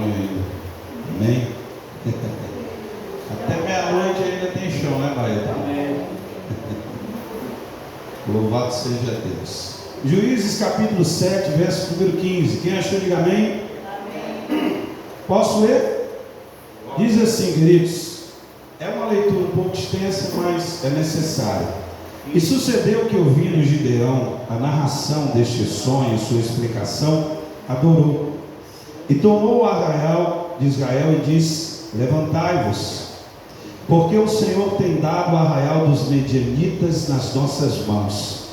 sonho ainda. Amém? Até meia-noite ainda tem chão, né, Maria? Amém. Louvado seja Deus. Juízes capítulo 7, verso número 15. Quem achou, diga amém. Amém. Posso ler? Diz assim, queridos. É uma leitura um pouco extensa, mas é necessária. E sucedeu que, ouvindo Gideão a narração deste sonho e sua explicação, adorou. E tomou o arraial de Israel e disse: levantai-vos, porque o Senhor tem dado o arraial dos medianitas nas nossas mãos.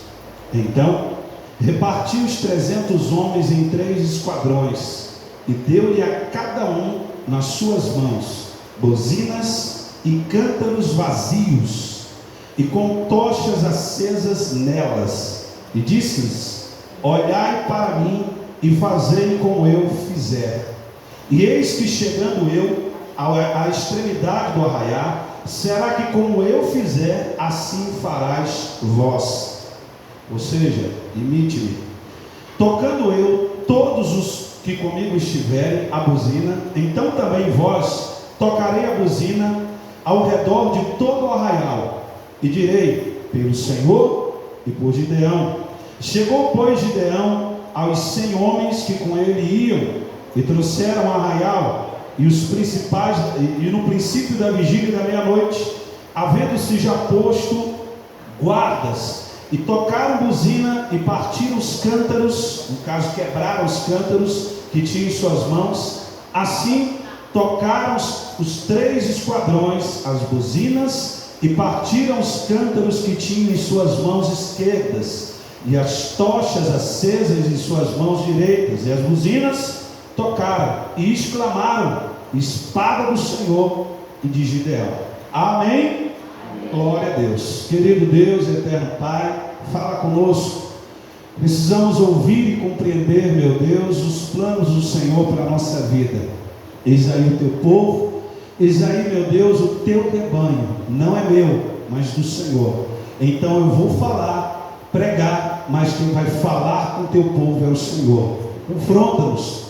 Então repartiu os 300 homens em 3 esquadrões, e deu-lhe a cada um nas suas mãos bozinas e cântaros vazios, e com tochas acesas nelas, e disse-lhes: olhai para mim e fazei como eu fizer. E eis que, chegando eu à extremidade do arraial, será que como eu fizer, assim farás vós. Ou seja, imite-me. Tocando eu todos os que comigo estiverem a buzina, então também vós tocarei a buzina ao redor de todo o arraial, e direi: pelo Senhor e por Gideão. Chegou, pois, Gideão aos 100 homens que com ele iam, e trouxeram o arraial, e os principais, e no princípio da vigília da meia-noite, havendo-se já posto guardas, e tocaram buzina, e partiram os cântaros, no caso quebraram os cântaros que tinham em suas mãos. Assim tocaram os 3 esquadrões as buzinas, e partiram os cântaros que tinham em suas mãos esquerdas, e as tochas acesas em suas mãos direitas, e as buzinas tocaram, e exclamaram: espada do Senhor e de Gideão. Amém? Amém. Glória a Deus. Querido Deus, eterno Pai, fala conosco. Precisamos ouvir e compreender, meu Deus, os planos do Senhor para a nossa vida. Eis aí o teu povo, eis aí, meu Deus, o teu rebanho. Não é meu, mas do Senhor. Então eu vou falar, pregar, mas quem vai falar com o teu povo é o Senhor. Confronta-nos,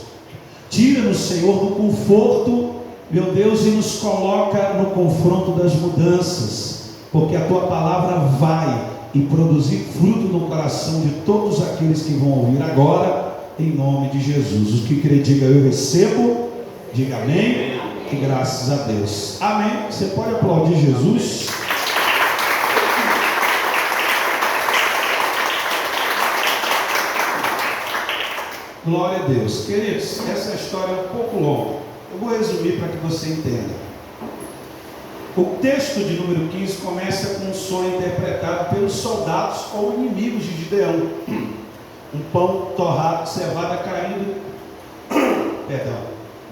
tira-nos, Senhor, do conforto, meu Deus, e nos coloca no confronto das mudanças, porque a tua palavra vai e produzir fruto no coração de todos aqueles que vão ouvir agora, em nome de Jesus. Os que crê, diga eu recebo, diga amém, e graças a Deus. Amém. Você pode aplaudir Jesus? Glória a Deus. Queridos, essa história é um pouco longa. Eu vou resumir para que você entenda. O texto de número 15 começa com um sonho interpretado pelos soldados ou inimigos de Gideão. Um pão torrado de cevada caindo,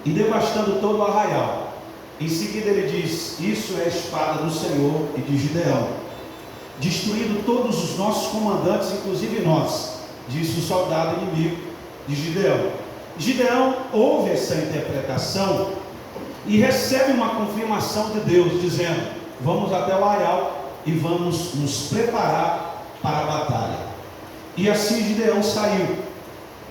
e devastando todo o arraial. Em seguida ele diz: isso é a espada do Senhor e de Gideão, destruindo todos os nossos comandantes, inclusive nós, disse o soldado inimigo de Gideão. Gideão ouve essa interpretação e recebe uma confirmação de Deus, dizendo: vamos até o arraial e vamos nos preparar para a batalha. E assim Gideão saiu.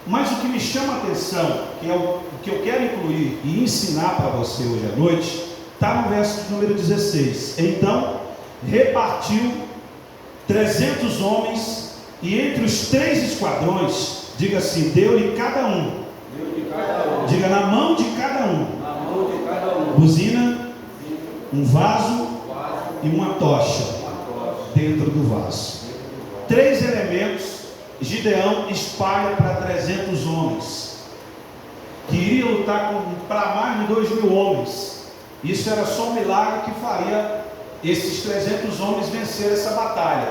Mas o que me chama a atenção, que é o que eu quero incluir e ensinar para você hoje à noite, está no verso de número 16. Então repartiu 300 homens, e entre os 3 esquadrões, diga assim, deu-lhe cada um. Diga, na mão de cada um. Buzina, um vaso e uma tocha dentro do vaso. 3 elementos Gideão espalha para 300 homens, que iriam lutar para mais de 2.000 homens. Isso era só um milagre que faria esses 300 homens vencer essa batalha.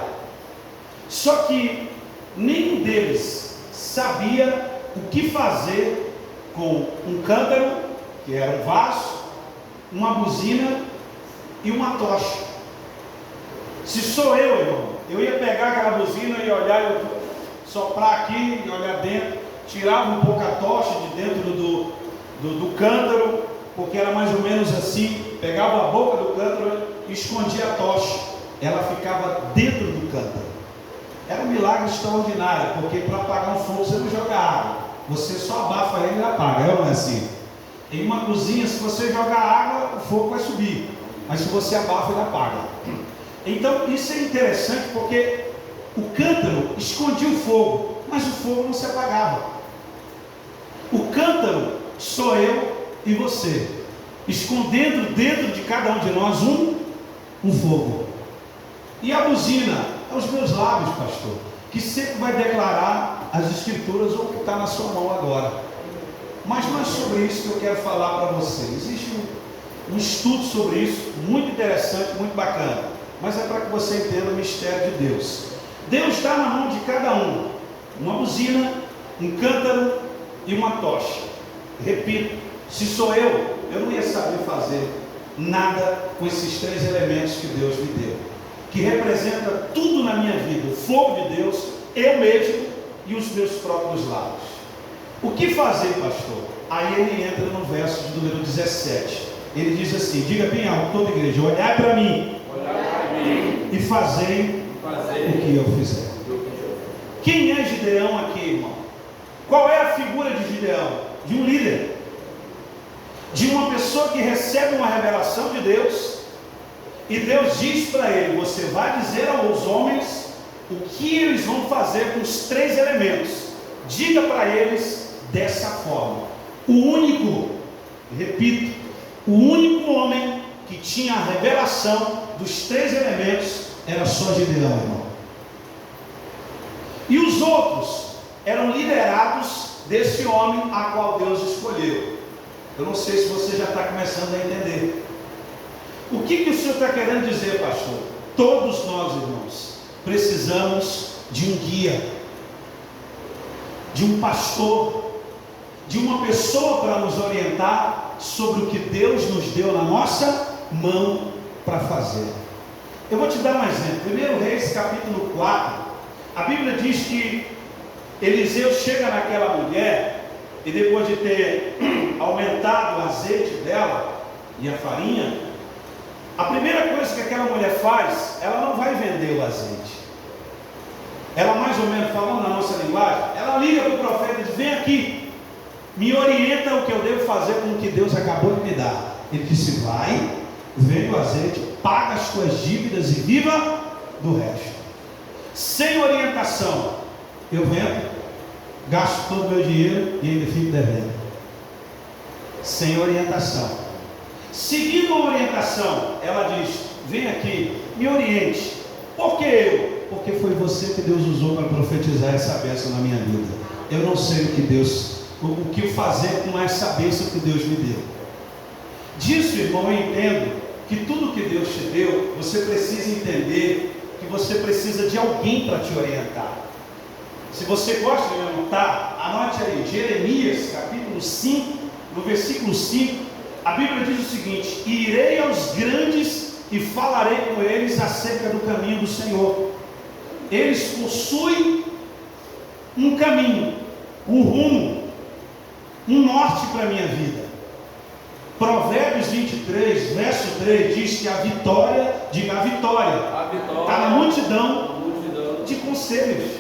Só que nenhum deles sabia o que fazer com um cântaro, que era um vaso, uma buzina e uma tocha. Se sou eu, irmão, eu ia pegar aquela buzina e olhar, soprar aqui e olhar dentro, tirava um pouco a tocha de dentro do cântaro, porque era mais ou menos assim, pegava a boca do cântaro e escondia a tocha, ela ficava dentro do cântaro. Era um milagre extraordinário, porque para apagar um fogo você não joga água, você só abafa ele e apaga, não é assim? Em uma cozinha, se você jogar água, o fogo vai subir, mas se você abafa, ele apaga. Então isso é interessante, porque o cântaro escondia o fogo, mas o fogo não se apagava. O cântaro sou eu e você, escondendo dentro de cada um de nós um fogo. E a buzina é os meus lábios, pastor, que sempre vai declarar as escrituras ou o que está na sua mão agora. Mas não é sobre isso que eu quero falar para você. Existe um estudo sobre isso, muito interessante, muito bacana, mas é para que você entenda o mistério de Deus. Deus está na mão de cada um, uma buzina, um cântaro e uma tocha. Repito, se sou eu não ia saber fazer nada com esses três elementos que Deus me deu, que representa tudo na minha vida: o fogo de Deus, eu mesmo e os meus próprios lábios. O que fazer, pastor? Aí ele entra no verso de número 17. Ele diz assim, diga bem alto toda a igreja: olhai para mim e fazei o que eu fizer. Quem é Gideão aqui, irmão? Qual é a figura de Gideão? De um líder, de uma pessoa que recebe uma revelação de Deus, e Deus diz para ele: você vai dizer aos homens o que eles vão fazer com os três elementos. Diga para eles dessa forma. O único, repito, o único homem que tinha a revelação dos três elementos era só Gideão, irmão. E os outros eram liderados desse homem a qual Deus escolheu. Eu não sei se você já está começando a entender. O que o Senhor está querendo dizer, pastor? Todos nós, irmãos, precisamos de um guia, de um pastor, de uma pessoa para nos orientar sobre o que Deus nos deu na nossa mão para fazer. Eu vou te dar um exemplo. 1 Reis capítulo 4, a Bíblia diz que Eliseu chega naquela mulher, e depois de ter aumentado o azeite dela e a farinha, a primeira coisa que aquela mulher faz, ela não vai vender o azeite. Ela, mais ou menos falando na nossa linguagem, ela liga para o profeta e diz: vem aqui, me orienta o que eu devo fazer com o que Deus acabou de me dar. Ele disse: vai, vende o azeite, paga as tuas dívidas e viva do resto. Sem orientação, eu vendo, gasto todo o meu dinheiro e ainda fico devendo. Sem orientação. Seguindo a orientação, ela diz: vem aqui, me oriente. Por que eu? Porque foi você que Deus usou para profetizar essa bênção na minha vida. Eu não sei o que fazer com essa bênção que Deus me deu. Disso, irmão, eu entendo que tudo que Deus te deu, você precisa entender que você precisa de alguém para te orientar. Se você gosta de anotar, anote aí, Jeremias capítulo 5, no versículo 5, a Bíblia diz o seguinte: irei aos grandes e falarei com eles acerca do caminho do Senhor. Eles possuem um caminho, um rumo, um norte para a minha vida. Provérbios 23, verso 3 diz que a vitória, diga a vitória, está na multidão de conselhos,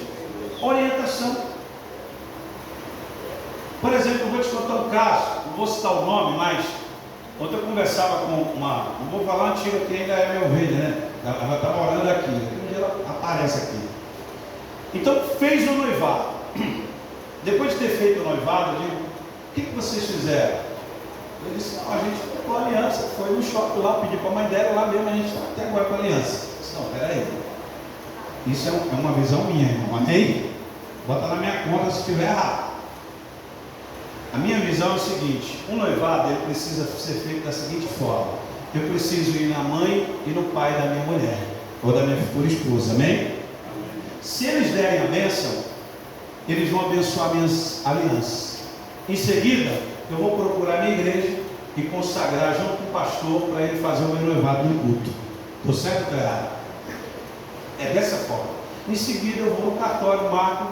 orientação. Por exemplo, eu vou te contar um caso, não vou citar o nome, mas ontem eu conversava com uma, não vou falar antiga, que ainda é minha ovelha, né? Ela está morando aqui, um dia ela aparece aqui. Então fez o noivado. Depois de ter feito o noivado, eu digo: o que vocês fizeram? Ele disse: não, a gente pegou a aliança, foi no shopping lá, pediu para a mãe dela, lá mesmo a gente está até agora com a aliança. Eu disse: não, peraí, isso é uma visão minha, irmão, amém? Bota na minha conta se estiver errado. A minha visão é o seguinte: um noivado ele precisa ser feito da seguinte forma: eu preciso ir na mãe e no pai da minha mulher, ou da minha futura esposa, amém? Se eles derem a bênção, eles vão abençoar minhas alianças. Em seguida, eu vou procurar minha igreja e consagrar junto com o pastor para ele fazer o meu noivado no culto. Estou certo ou estou errado? É dessa forma. Em seguida, eu vou no cartório, marco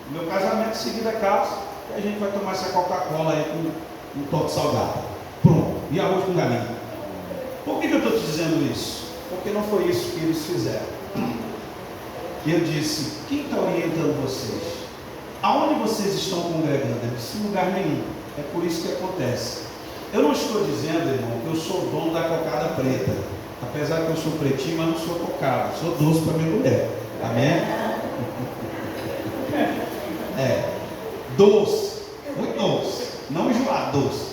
o meu casamento, em seguida casa, e a gente vai tomar essa Coca-Cola aí com um toque salgado. Pronto. E arroz com galinha. Por que eu estou te dizendo isso? Porque não foi isso que eles fizeram. Eu disse: quem está orientando vocês? Aonde vocês estão congregando? Eu disse: em lugar nenhum. É por isso que acontece Eu não estou dizendo, irmão, que eu sou o dono da cocada preta. Apesar que eu sou pretinho, mas não sou cocada. Sou doce para minha mulher. Amém? Doce. Muito doce. Não enjoado, doce.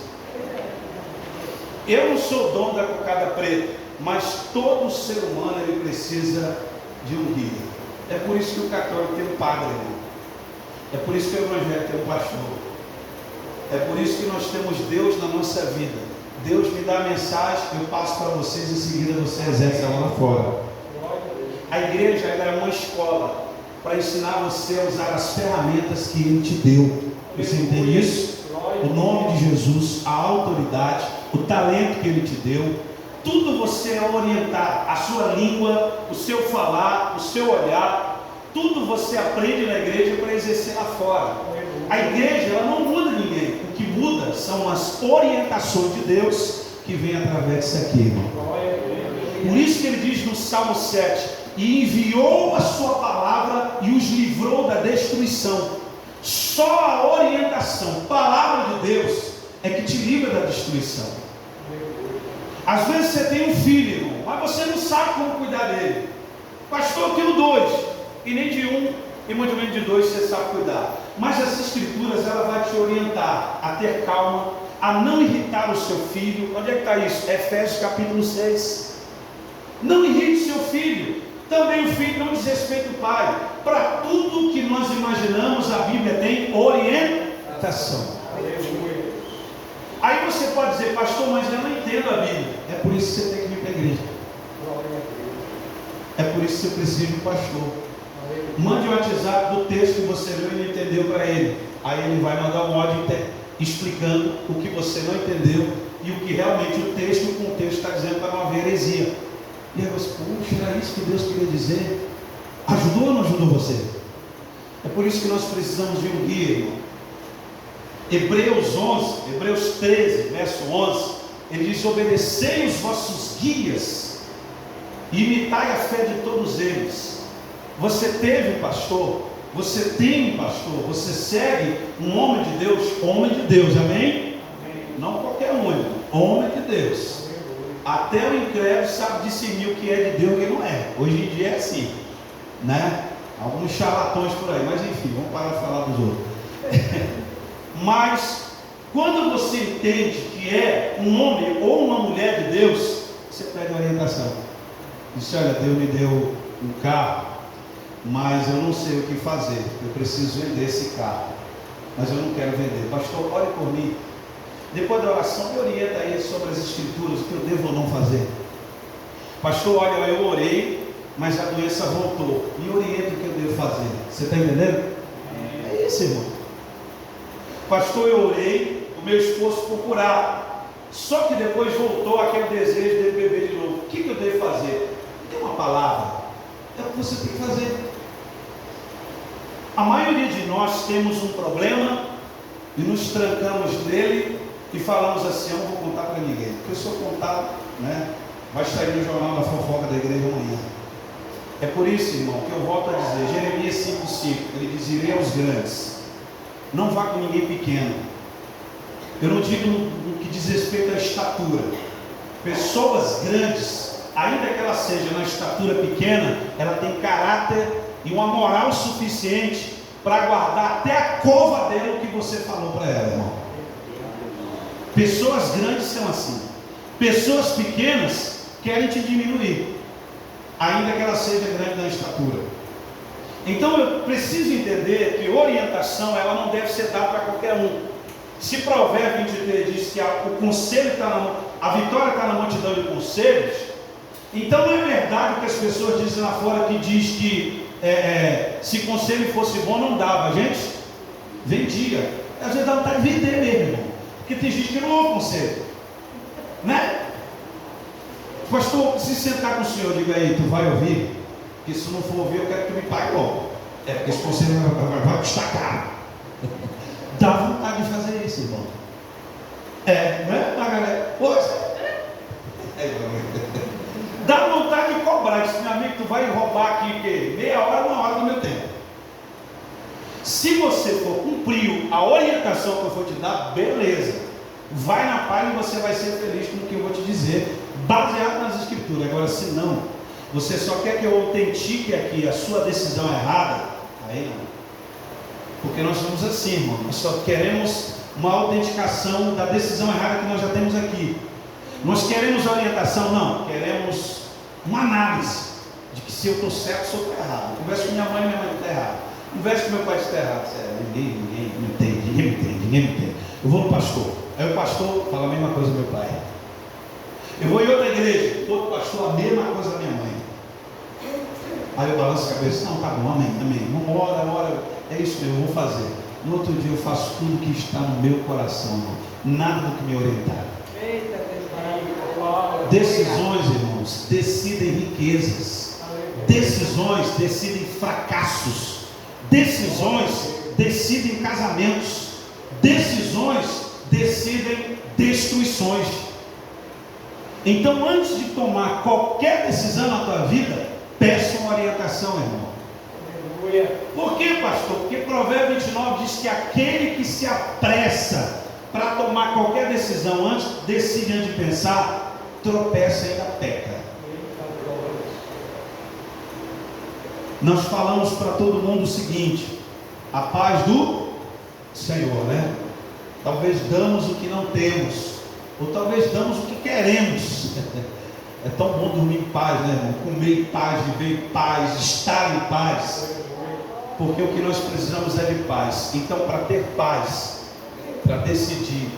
Eu não sou dono da cocada preta, mas todo ser humano ele precisa de um guia. É por isso que o católico tem um padre, irmão. É por isso que o evangelho tem um pastor. É por isso que nós temos Deus na nossa vida. Deus me dá a mensagem, eu passo para vocês, em seguida você exerce ela lá fora. A igreja ela é uma escola para ensinar você a usar as ferramentas que Ele te deu. Você entende isso? O nome de Jesus, a autoridade, o talento que Ele te deu. Tudo você é orientar, a sua língua, o seu falar, o seu olhar. Tudo você aprende na igreja para exercer lá fora. A igreja ela não muda ninguém. O que muda são as orientações de Deus que vêm através disso aqui, irmão. Por isso que ele diz no Salmo 7: e enviou a sua palavra e os livrou da destruição. Só a orientação, palavra de Deus, é que te livra da destruição. Às vezes você tem um filho, irmão, mas você não sabe como cuidar dele. Pastor, eu tenho 2. E nem de um, e muito menos de 2 você sabe cuidar. Mas as escrituras, ela vai te orientar a ter calma, a não irritar o seu filho. Onde é que está isso? Efésios capítulo 6. Não irrite seu filho. Também o filho não desrespeita o pai. Para tudo que nós imaginamos, a Bíblia tem orientação. Aí você pode dizer, pastor, mas eu não entendo a Bíblia. É por isso que você tem que vir para a igreja. É por isso que você precisa de um pastor. Mande o WhatsApp do texto que você leu e não entendeu para ele. Aí ele vai mandar um áudio explicando o que você não entendeu e o que realmente o texto, o contexto está dizendo para não haver heresia. E aí você, puxa, era isso que Deus queria dizer? Ajudou ou não ajudou você? É por isso que nós precisamos de um guia, irmão. Hebreus 13, verso 11, ele diz: obedecei os vossos guias, imitai a fé de todos eles. Você teve um pastor, você tem um pastor, você segue um homem de Deus, amém? Amém. Não qualquer homem de Deus. Até o incrédulo sabe discernir o que é de Deus e o que não é. Hoje em dia é assim, né? Alguns charlatões por aí, mas enfim, vamos parar de falar dos outros. Mas quando você entende que é um homem ou uma mulher de Deus, você pede orientação. Diz: olha, Deus me deu um carro, mas eu não sei o que fazer, eu preciso vender esse carro, mas eu não quero vender. Pastor, ore por mim. Depois da oração, me orienta aí sobre as escrituras, o que eu devo ou não fazer. Pastor, olha, eu orei, mas a doença voltou, me orienta o que eu devo fazer. Você está entendendo? É isso, irmão. Pastor, eu orei, o meu esposo ficou curado, só que depois voltou aquele desejo de beber de novo. O que eu devo fazer? Tem uma palavra, é o que você tem que fazer. A maioria de nós temos um problema e nos trancamos nele e falamos assim: eu não vou contar para ninguém, porque se eu contar, né, vai sair no jornal da fofoca da igreja amanhã. É por isso, irmão, que eu volto a dizer, Jeremias 5,5, ele diz: irei aos grandes, não vá com ninguém pequeno. Eu não digo no que diz respeito à estatura. Pessoas grandes, ainda que ela seja na estatura pequena, ela tem caráter e uma moral suficiente para guardar até a cova dela o que você falou para ela, irmão. Pessoas grandes são assim. Pessoas pequenas querem te diminuir, ainda que ela seja grande na estatura. Então eu preciso entender que orientação ela não deve ser dada para qualquer um. Se Provérbios 23 diz que o conselho a vitória está na multidão de conselhos, então não é verdade o que as pessoas dizem lá fora, que diz que se conselho fosse bom não dava, gente vendia. Às vezes dá vontade de vender mesmo, irmão, porque tem gente que não ouve conselho, né? Pastor, se sentar com o senhor, diga aí, tu vai ouvir? Porque se não for ouvir, eu quero que tu me pague logo. Porque esse conselho vai custar caro. Dá vontade de fazer isso, irmão. Não é, Margarida? Dá vontade de cobrar. Diz: meu amigo, tu vai roubar aqui o quê? Meia hora, 1 hora do meu tempo. Se você for cumprir a orientação que eu vou te dar, beleza. Vai na paz e você vai ser feliz com o que eu vou te dizer, baseado nas escrituras. Agora, se não, você só quer que eu autentique aqui a sua decisão errada, aí não. Porque nós somos assim, irmão. Nós só queremos uma autenticação da decisão errada que nós já temos aqui. Nós queremos orientação? Não. Queremos uma análise de que se eu estou certo, se eu estou errado. Converso com minha mãe está errada. Converso com meu pai, está errado. Ninguém me entende. Eu vou no pastor. Aí o pastor fala a mesma coisa do meu pai. Eu vou em outra igreja. Outro pastor, a mesma coisa da minha mãe. Aí eu balanço a cabeça. Não, tá bom, amém. Ora. É isso mesmo, eu vou fazer. No outro dia eu faço tudo que está no meu coração, irmão. Nada do que me orientar. Decisões, irmãos, decidem riquezas. Decisões decidem fracassos. Decisões decidem casamentos. Decisões decidem destruições. Então, antes de tomar qualquer decisão na tua vida, peça uma orientação, irmão. Por quê, pastor? Porque Provérbio 29 diz que aquele que se apressa para tomar qualquer decisão antes, decide antes de pensar, tropeça e ainda peca. Nós falamos para todo mundo o seguinte: a paz do Senhor, né? Talvez damos o que não temos, ou talvez damos o que queremos. É tão bom dormir em paz, né, irmão? Comer em paz, viver em paz, estar em paz. Porque o que nós precisamos é de paz. Então, para ter paz, para decidir,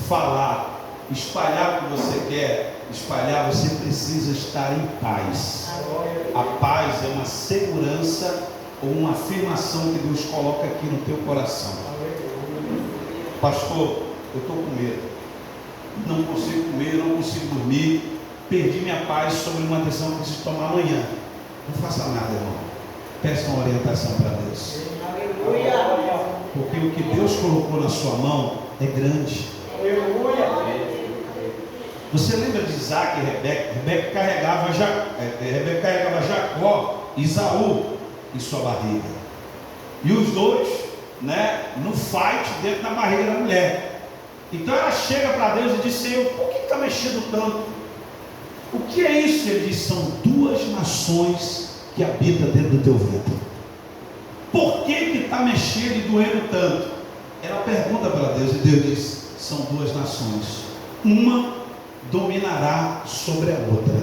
falar, espalhar o que você quer espalhar, você precisa estar em paz. A paz é uma segurança ou uma afirmação que Deus coloca aqui no teu coração. Pastor, eu estou com medo, não consigo comer, não consigo dormir, perdi minha paz sobre uma decisão que preciso tomar amanhã. Não faça nada, irmão. Peça uma orientação para Deus. Porque o que Deus colocou na sua mão é grande. Você lembra de Isaac e Rebeca? Rebeca carregava Jacó e Esaú em sua barriga. E os dois, né, no fight dentro da barriga da mulher. Então ela chega para Deus e diz: Senhor, por que está mexendo tanto? O que é isso? Ele diz: são duas nações que habitam dentro do teu ventre. Por que está mexendo e doendo tanto? Ela pergunta para Deus e Deus diz: são duas nações, uma dominará sobre a outra.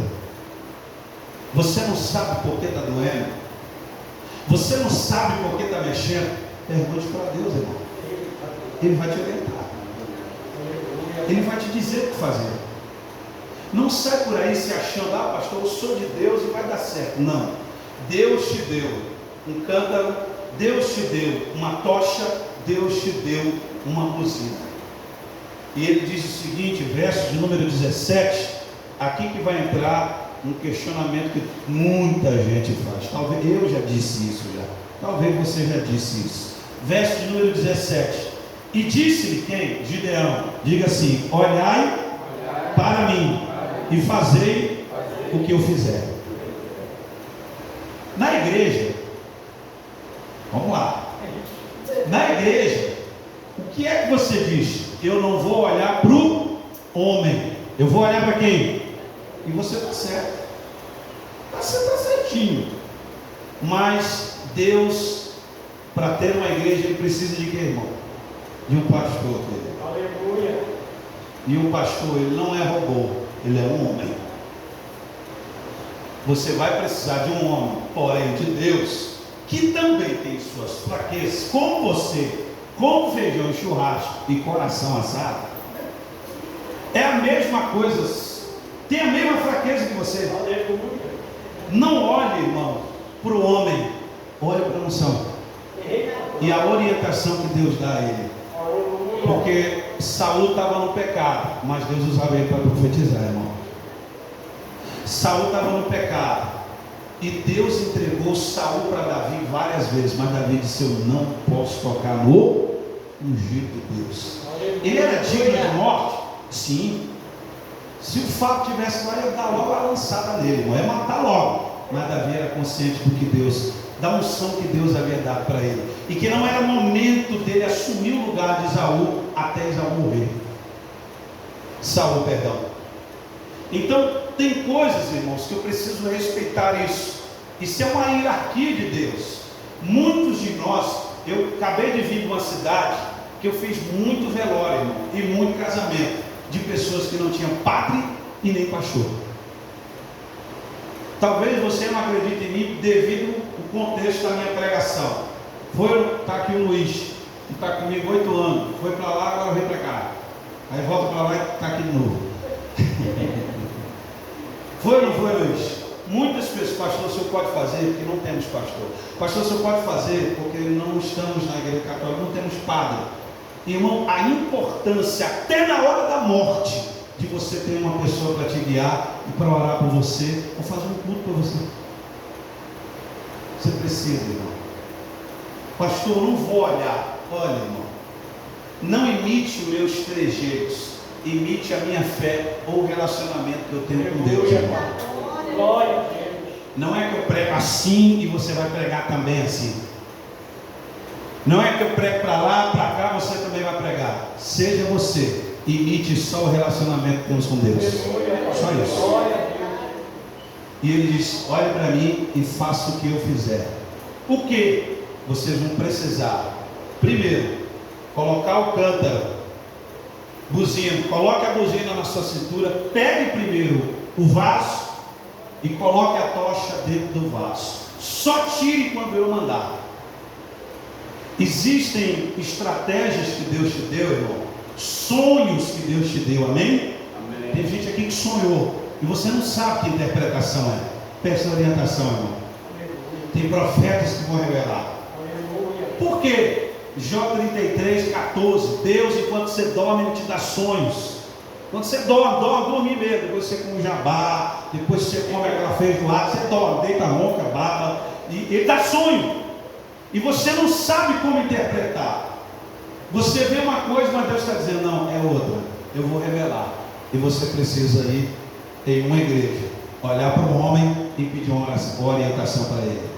Você não sabe por que está doendo? Você não sabe por que está mexendo? Pergunte para Deus, irmão. Ele vai te orientar. Ele vai te dizer o que fazer. Não sai por aí se achando: ah, pastor, eu sou de Deus e vai dar certo. Não. Deus te deu um cântaro, Deus te deu uma tocha, Deus te deu uma buzina. E ele diz o seguinte, verso de número 17, aqui que vai entrar um questionamento que muita gente faz. Talvez eu já disse isso já. Talvez você já disse isso. Verso de número 17. E disse-lhe quem? Gideão. Diga assim: olhai para mim e fazei o que eu fizer. Na igreja, vamos lá. Na igreja, o que é que você diz? Eu não vou olhar para o homem, eu vou olhar para quem? E você está certo. Você está certinho. Mas Deus, para ter uma igreja, ele precisa de quê, irmão? De um pastor. Aleluia. E um pastor, ele não é robô, ele é um homem. Você vai precisar de um homem, porém de Deus, que também tem suas fraquezas, como você, como feijão e churrasco e coração assado. É a mesma coisa, tem a mesma fraqueza que você. Não olhe, irmão, para o homem, olhe para a unção e a orientação que Deus dá a ele. Porque Saul estava no pecado, mas Deus usava ele para profetizar, irmão. Saul estava no pecado e Deus entregou Saul para Davi várias vezes, mas Davi disse: eu não posso tocar no ungido de Deus. Ele era digno de morte? Sim. Se o fato tivesse lá, ia dar logo a lançada nele, não é matar logo. Mas Davi era consciente do que Deus, da unção que Deus havia dado para ele, e que não era momento dele assumir o lugar de Esaú até Esaú morrer. Saul, perdão. Então, tem coisas, irmãos, que eu preciso respeitar isso. Isso é uma hierarquia de Deus. Muitos de nós, eu acabei de vir de uma cidade que eu fiz muito velório, irmão, e muito casamento de pessoas que não tinham padre e nem pastor. Talvez você não acredite em mim devido ao contexto da minha pregação. Está aqui o Luiz, que está comigo 8 anos, foi para lá, agora vem para cá. Aí volta para lá e está aqui de novo. Foi ou não foi, Luiz? Muitas pessoas, pastor, o senhor pode fazer, porque não temos pastor. Pastor, o senhor pode fazer, porque não estamos na igreja católica, não temos padre. Irmão, a importância, até na hora da morte, de você ter uma pessoa para te guiar e para orar por você, ou fazer um culto para você. Você precisa, irmão. Pastor, não vou olhar. Olha, irmão, não imite os meus trejeitos, imite a minha fé ou o relacionamento que eu tenho com Deus, irmão. Glória a Deus. Não é que eu prego assim e você vai pregar também assim. Não é que eu prego para lá, para cá, você também vai pregar. Seja você, imite só o relacionamento que temos com Deus. Só isso. E ele diz: olhe para mim e faça o que eu fizer. O que vocês vão precisar? Primeiro, colocar o cântaro, buzina. Coloque a buzina na sua cintura. Pegue primeiro o vaso e coloque a tocha dentro do vaso. Só tire quando eu mandar. Existem estratégias que Deus te deu, irmão, sonhos que Deus te deu, amém? Amém. Tem gente aqui que sonhou e você não sabe que interpretação é. Peça orientação, irmão. Tem profetas que vão revelar. Por quê? Jó 33:14. Deus, enquanto você dorme, Ele te dá sonhos. Quando você dorme mesmo. Depois você come um jabá, depois você come aquela feijoada, você dorme, deita ronca, baba, e Ele dá sonho. E você não sabe como interpretar. Você vê uma coisa, mas Deus está dizendo: não, é outra. Eu vou revelar. E você precisa ir em uma igreja, olhar para o homem e pedir uma orientação para ele.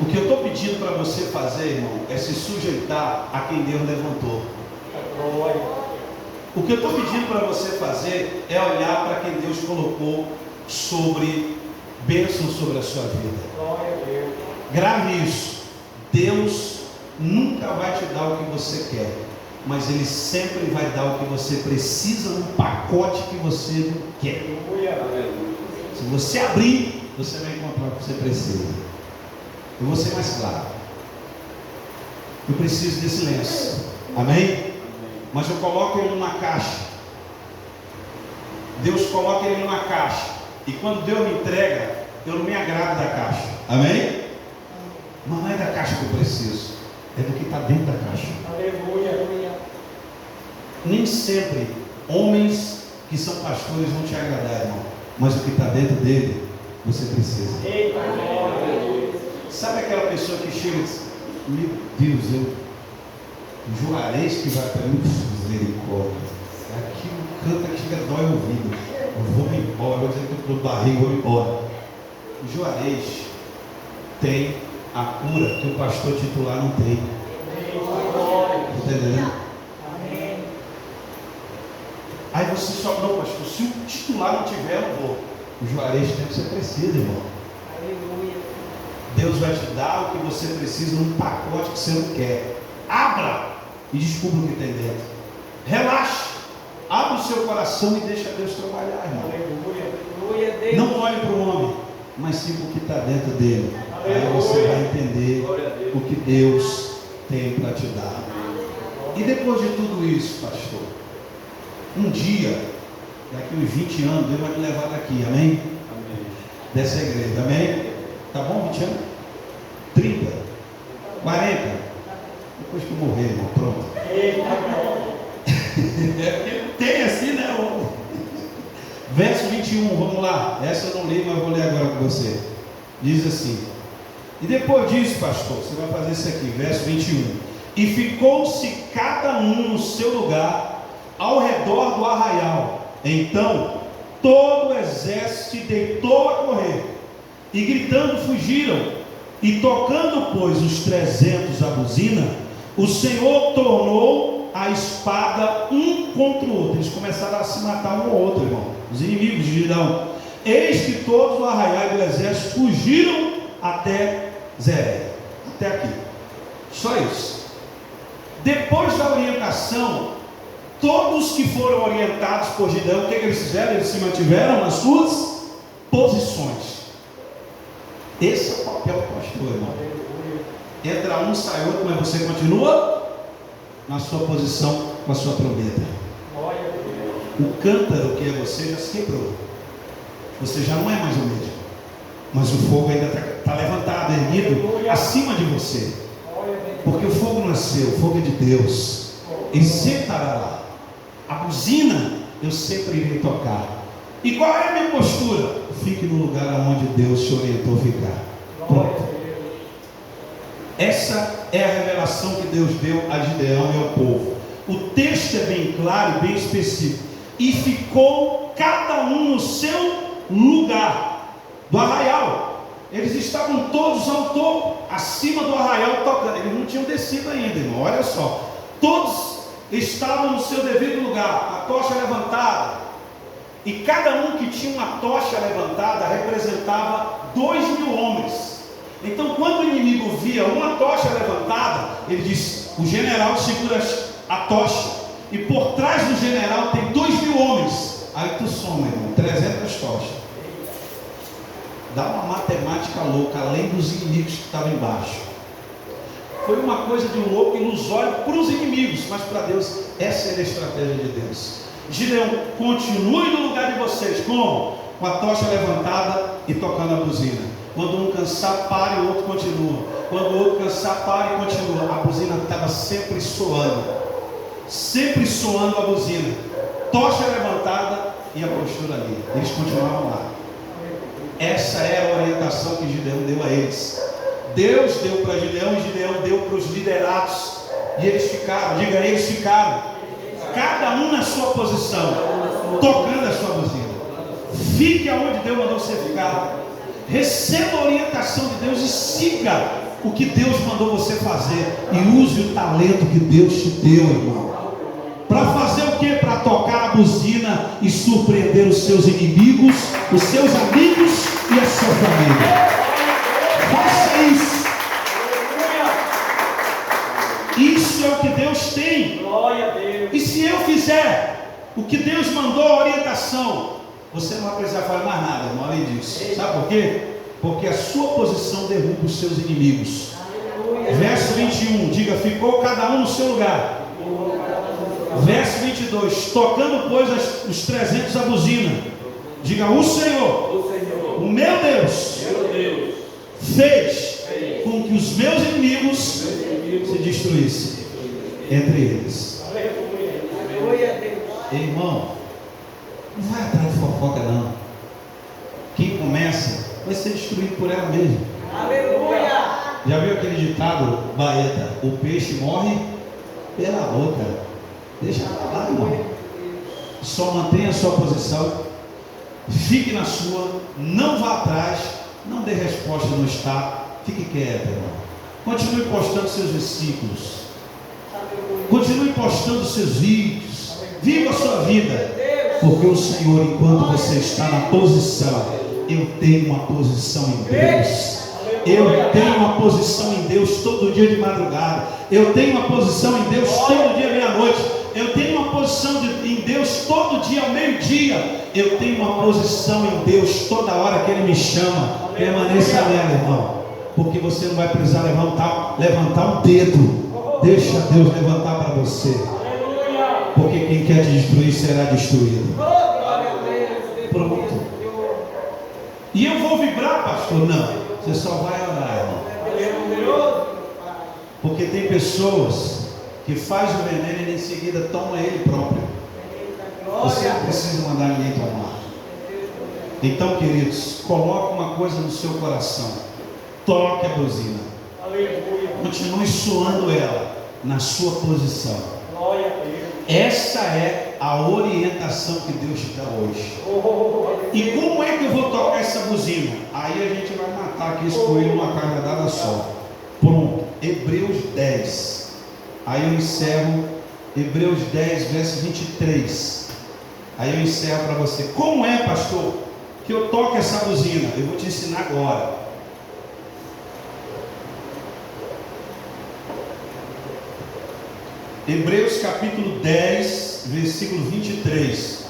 O que eu estou pedindo para você fazer, irmão, é se sujeitar a quem Deus levantou. O que eu estou pedindo para você fazer é olhar para quem Deus colocou sobre bênção sobre a sua vida. Grave isso. Deus nunca vai te dar o que você quer, mas Ele sempre vai dar o que você precisa num pacote que você não quer. Se você abrir, você vai encontrar o que você precisa. Eu vou ser mais claro. Eu preciso desse lenço. Amém? Mas eu coloco ele numa caixa. Deus coloca ele numa caixa. E quando Deus me entrega, eu não me agrado da caixa. Amém? Mas não é da caixa que eu preciso, é do que está dentro da caixa. Aleluia. Nem sempre homens que são pastores vão te agradar, irmão. Mas o que está dentro dele, você precisa. Eita, glória. Sabe aquela pessoa que chega e diz: meu Deus, eu Juarez que vai para mim, misericórdia. Aquilo canta que chega, dói o ouvido. Eu vou embora, vou dizer que eu estou com barriga, vou embora. O Juarez tem a cura que o pastor titular não tem. Está entendendo? Aí você só, não, pastor, se o titular não tiver, eu não vou. O Juarez tem o que você precisa, irmão. Deus vai te dar o que você precisa num pacote que você não quer. Abra e descubra o que tem dentro. Relaxe. Abra o seu coração e deixa Deus trabalhar, irmão. Não olhe para o homem, mas sim para o que está dentro dele. Aí você vai entender o que Deus tem para te dar. E depois de tudo isso, pastor, um dia, daqui uns 20 anos, Deus vai me levar daqui, amém? Dessa igreja, amém? Tá bom, 20 anos? 30? 40? Depois que eu morrer, irmão, pronto. Tem assim, né? Verso 21, vamos lá. Essa eu não li, mas eu vou ler agora com você. Diz assim: e depois disso, pastor, você vai fazer isso aqui, verso 21. E ficou-se cada um no seu lugar, ao redor do arraial. Então, todo o exército se deitou a correr, e gritando fugiram. E tocando, pois, os 300 a buzina, o Senhor tornou a espada um contra o outro. Eles começaram a se matar um ao outro, irmão. Os inimigos de Gideão. Eis que todos do arraial do exército fugiram até Zeré. Até aqui. Só isso. Depois da orientação, todos que foram orientados por Gideão, o que eles fizeram? Eles se mantiveram nas suas posições. Esse é o papel do pastor, irmão. Entra um, sai outro, mas você continua na sua posição com a sua trombeta. O cântaro que é você já se quebrou. Você já não é mais o mesmo. Mas o fogo ainda está levantado, erguido acima de você. Porque o fogo não é seu, o fogo é de Deus. Ele sempre estará lá. A buzina eu sempre irei tocar. E qual é a minha postura? Fique no lugar onde Deus te orientou a ficar. Pronto. Essa é a revelação que Deus deu a Gideão e ao povo. O texto é bem claro e bem específico. E ficou cada um no seu lugar do arraial. Eles estavam todos ao topo, acima do arraial, tocando. Eles não tinham descido ainda, irmão. Olha só. Todos estavam no seu devido lugar, a tocha levantada. E cada um que tinha uma tocha levantada representava 2.000 homens. Então, quando o inimigo via uma tocha levantada, ele diz: o general segura a tocha, e por trás do general tem 2.000 homens. Aí tu soma, irmão, 300 tochas. Dá uma matemática louca, além dos inimigos que estavam embaixo. Foi uma coisa de um louco e nos olhos para os inimigos, mas para Deus, essa era a estratégia de Deus. Gideão, continue no lugar de vocês. Como? Com a tocha levantada e tocando a buzina. Quando um cansar, pare, o outro continua. Quando o outro cansar, pare e continua. A buzina estava sempre soando. Sempre soando a buzina. Tocha levantada e a postura ali. Eles continuavam lá. Essa era a orientação que Gideão deu a eles. Deus deu para Gideão e Gideão deu para os liderados. E eles ficaram, diga, eles ficaram. Cada um na sua posição, tocando a sua buzina. Fique aonde Deus mandou você ficar. Receba a orientação de Deus e siga o que Deus mandou você fazer. E use o talento que Deus te deu, irmão. Para fazer o que? Para tocar a buzina e surpreender os seus inimigos, os seus amigos e a sua família. Faça isso. Isso é o que Deus tem. Glória a Deus. E se eu fizer o que Deus mandou, a orientação, você não vai precisar fazer mais nada, irmão, além disso. Sabe por quê? Porque a sua posição derruba os seus inimigos. Verso 21, diga, ficou cada um no seu lugar. Verso 22, tocando pois os 300 a buzina, diga, o Senhor, o meu Deus, fez com que os meus inimigos se destruíssem entre eles. Irmão, não vai atrás de fofoca não. Quem começa vai ser destruído por ela mesma. Aleluia. Já viu aquele ditado baeta? O peixe morre pela boca. Deixa ela lá, irmão. Só mantenha a sua posição. Fique na sua. Não vá atrás. Não dê resposta no estado. Fique quieto, irmão. Continue postando seus versículos. Continue postando seus vídeos. Viva a sua vida. Porque o Senhor, enquanto você está na posição, eu tenho uma posição em Deus. Eu tenho uma posição em Deus todo dia de madrugada. Eu tenho uma posição em Deus todo dia meia-noite. Eu tenho uma posição em Deus todo dia ao meio-dia. Eu tenho uma posição em Deus toda hora que Ele me chama. Permaneça nela, irmão. Porque você não vai precisar levantar um dedo. Deixa Deus levantar para você. Porque quem quer te destruir será destruído. Pronto. E eu vou vibrar, pastor? Não. Você só vai orar, irmão. Porque tem pessoas que faz o veneno e em seguida toma ele próprio. Você não precisa mandar ninguém tomar. Então, queridos, coloque uma coisa no seu coração. Toque a buzina. Continue suando ela na sua posição. Essa é a orientação que Deus te dá hoje. E como é que eu vou tocar essa buzina? Aí a gente vai matar aqui esse coelho numa carga só. Pronto. Hebreus 10. Aí eu encerro Hebreus 10, verso 23. Aí eu encerro para você. Como é, pastor, que eu toco essa buzina? Eu vou te ensinar agora. Hebreus capítulo 10, versículo 23.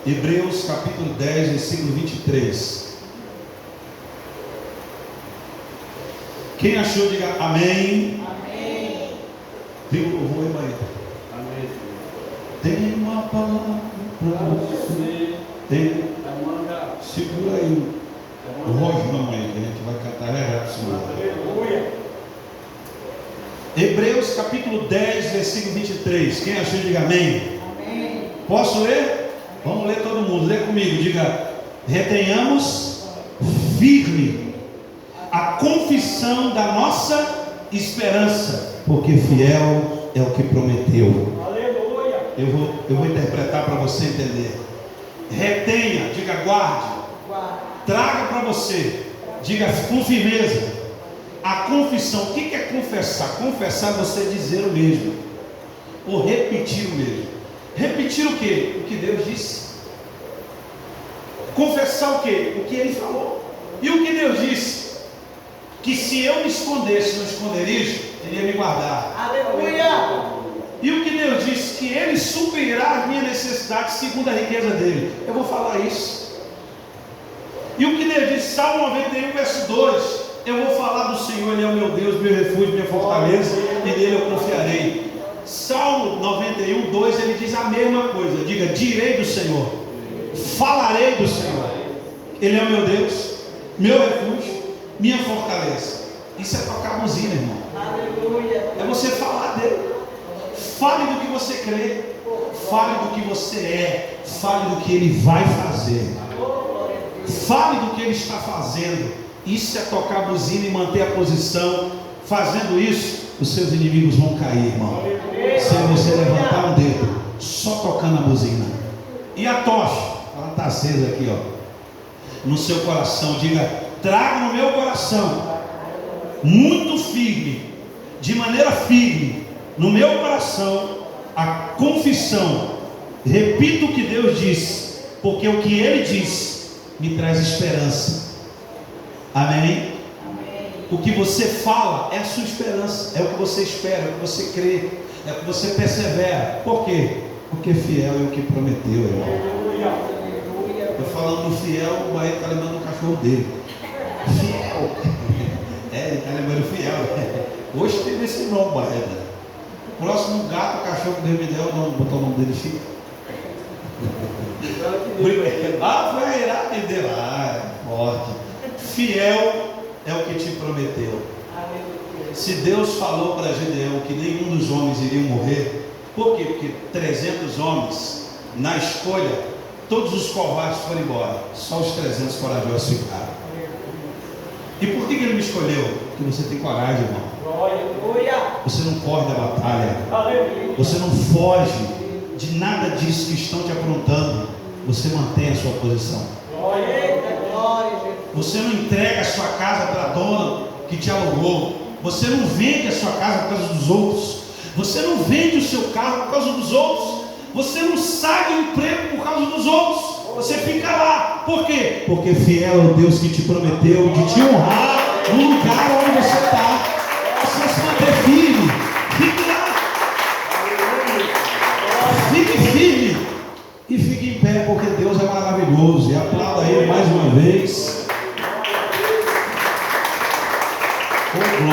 Hebreus capítulo 10, versículo 23. Quem achou, diga amém. Amém. Viu o louvor, irmão? Amém. Tem uma palavra para você. Tem. Segura aí o rojão aí, que a gente vai cantar Aleluia. Hebreus capítulo 10, versículo 23. Quem achou, diga amém. Amém. Posso ler? Vamos ler todo mundo. Lê comigo. Diga: retenhamos firme a confissão da nossa esperança, porque fiel é o que prometeu. Aleluia. Eu vou interpretar para você entender. Retenha, diga guarde. Traga para você, diga com firmeza, a confissão. O que é confessar? Confessar é você dizer o mesmo, ou repetir o mesmo. Repetir o que? O que Deus disse. Confessar o que? O que Ele falou. E o que Deus disse? Que se eu me escondesse no esconderijo, Ele ia me guardar. Aleluia. E o que Deus disse? Que Ele suprirá as minhas necessidades segundo a riqueza dEle. Eu vou falar isso. E o que Deus disse? Salmo 91, verso 2. Eu vou falar do Senhor, Ele é o meu Deus, meu refúgio, minha fortaleza, e nele eu confiarei. Salmo 91, 2, ele diz a mesma coisa. Diga: direi do Senhor, falarei do Senhor. Ele é o meu Deus, meu refúgio, minha fortaleza. Isso é tocar buzina, irmão. Aleluia. É você falar dele. Fale do que você crê, fale do que você é, fale do que Ele vai fazer, fale do que Ele está fazendo. Isso é tocar a buzina e manter a posição. Fazendo isso, os seus inimigos vão cair, irmão. Se você levantar um dedo, só tocando a buzina. E a tocha, ela está acesa aqui, ó, no seu coração. Diga: traga no meu coração, muito firme, de maneira firme, no meu coração, a confissão. Repito o que Deus disse, porque o que Ele disse me traz esperança. Amém? Amém. O que você fala é a sua esperança, é o que você espera, é o que você crê, é o que você persevera. Por quê? Porque fiel é o que prometeu, irmão. Aleluia. Eu falando do fiel, o Bahia está lembrando o cachorro dele. Fiel. Ele está lembrando fiel. Hoje teve esse nome, Bahia. O próximo gato, o cachorro que Deus me deu, botou o nome dele, Chico. Ah, foi a irada dele. Ah, é forte. Fiel é o que te prometeu. Se Deus falou para Gideão que nenhum dos homens iriam morrer, por quê? Porque 300 homens, na escolha, todos os covardes foram embora, só os 300 corajosos ficaram. E por que Ele me escolheu? Porque você tem coragem, irmão. Aleluia. Você não corre da batalha, Aleluia. você não foge de nada disso que estão te aprontando. Você mantém a sua posição. Glória, Jesus. Você não entrega a sua casa para a dona que te alugou. Você não vende a sua casa por causa dos outros. Você não vende o seu carro por causa dos outros. Você não sai do emprego por causa dos outros. Você fica lá. Por quê? Porque fiel é o Deus que te prometeu de te honrar no lugar onde você está. Você se manter firme. Fique lá. Fique firme. E fique em pé, porque Deus é maravilhoso. E aplauda Ele mais uma vez.